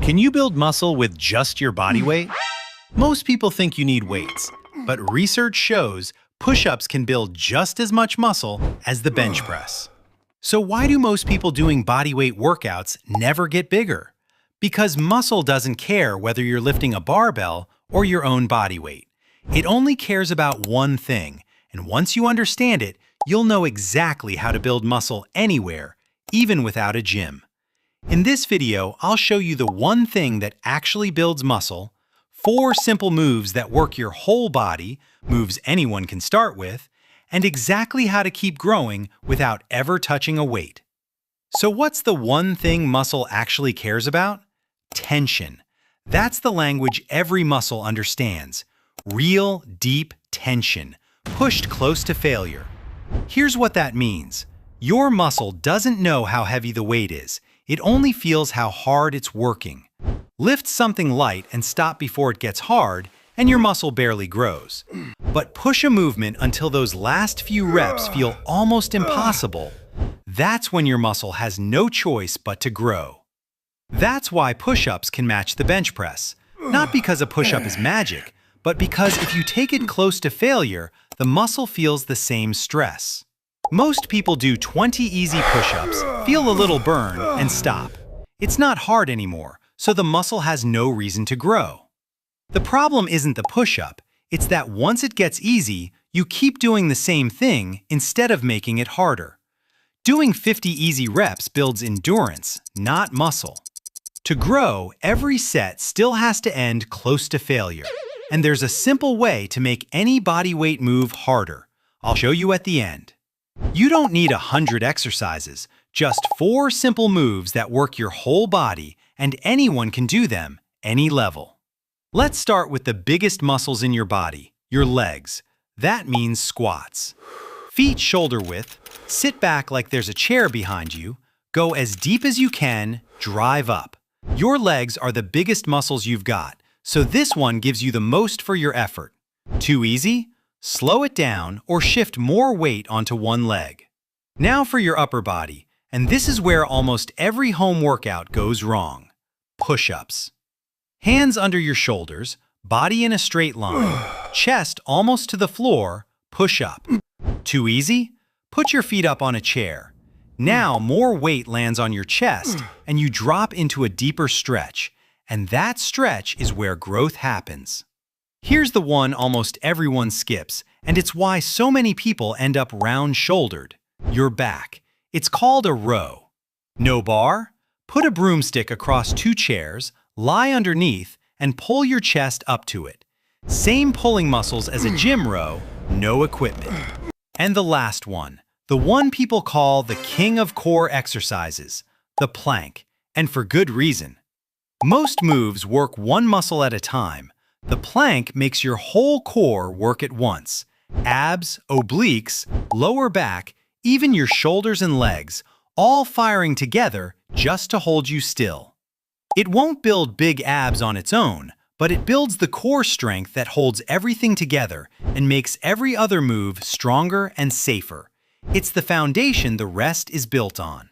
Can you build muscle with just your body weight? Most people think you need weights, but research shows push-ups can build just as much muscle as the bench press. So why do most people doing body weight workouts never get bigger? Because muscle doesn't care whether you're lifting a barbell or your own body weight. It only cares about one thing, and once you understand it, you'll know exactly how to build muscle anywhere, even without a gym. In this video, I'll show you the one thing that actually builds muscle, 4 simple moves that work your whole body, moves anyone can start with, and exactly how to keep growing without ever touching a weight. So what's the one thing muscle actually cares about? Tension. That's the language every muscle understands. Real, deep tension, pushed close to failure. Here's what that means. Your muscle doesn't know how heavy the weight is. It only feels how hard it's working. Lift something light and stop before it gets hard, and your muscle barely grows. But push a movement until those last few reps feel almost impossible. That's when your muscle has no choice but to grow. That's why push-ups can match the bench press. Not because a push-up is magic, but because if you take it close to failure, the muscle feels the same stress. Most people do 20 easy push-ups, feel a little burn, and stop. It's not hard anymore, so the muscle has no reason to grow. The problem isn't the push-up, it's that once it gets easy, you keep doing the same thing instead of making it harder. Doing 50 easy reps builds endurance, not muscle. To grow, every set still has to end close to failure. And there's a simple way to make any body weight move harder. I'll show you at the end. You don't need 100 exercises, just 4 simple moves that work your whole body, and anyone can do them, any level. Let's start with the biggest muscles in your body, your legs. That means squats. Feet shoulder width, sit back like there's a chair behind you, go as deep as you can, drive up. Your legs are the biggest muscles you've got, so this one gives you the most for your effort. Too easy? Slow it down or shift more weight onto one leg. Now for your upper body, and this is where almost every home workout goes wrong. Push-ups. Hands under your shoulders, body in a straight line, chest almost to the floor, push up. Too easy? Put your feet up on a chair. Now more weight lands on your chest and you drop into a deeper stretch, and that stretch is where growth happens. Here's the one almost everyone skips, and it's why so many people end up round-shouldered. Your back. It's called a row. No bar? Put a broomstick across 2 chairs, lie underneath, and pull your chest up to it. Same pulling muscles as a gym row, no equipment. And the last one, the one people call the king of core exercises, the plank, and for good reason. Most moves work one muscle at a time. The plank makes your whole core work at once. Abs, obliques, lower back, even your shoulders and legs, all firing together just to hold you still. It won't build big abs on its own, but it builds the core strength that holds everything together and makes every other move stronger and safer. It's the foundation the rest is built on.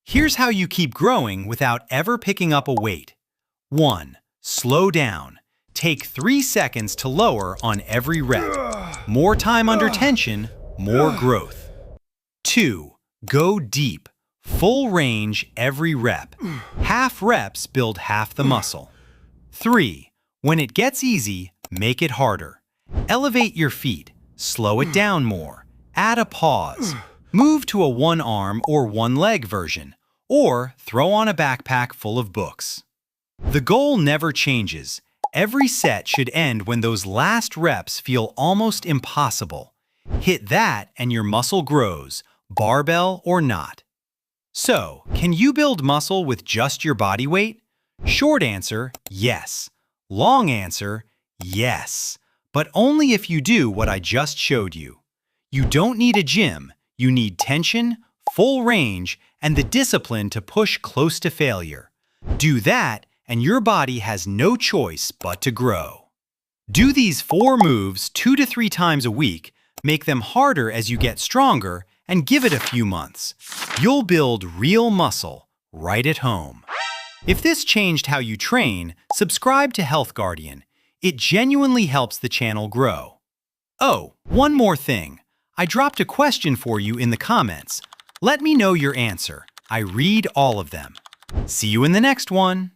Here's how you keep growing without ever picking up a weight. 1. Slow down. Take 3 seconds to lower on every rep. More time under tension, more growth. 2. Go deep. Full range every rep. Half reps build half the muscle. 3. When it gets easy, make it harder. Elevate your feet. Slow it down more. Add a pause. Move to a 1-arm or 1-leg version. Or throw on a backpack full of books. The goal never changes. Every set should end when those last reps feel almost impossible. Hit that and your muscle grows, barbell or not. So, can you build muscle with just your body weight? Short answer, yes. Long answer, yes. But only if you do what I just showed you. You don't need a gym. You need tension, full range, and the discipline to push close to failure. Do that, and your body has no choice but to grow. Do these 4 moves 2 to 3 times a week, make them harder as you get stronger, and give it a few months. You'll build real muscle right at home. If this changed how you train, subscribe to Health Guardian. It genuinely helps the channel grow. Oh, one more thing. I dropped a question for you in the comments. Let me know your answer. I read all of them. See you in the next one.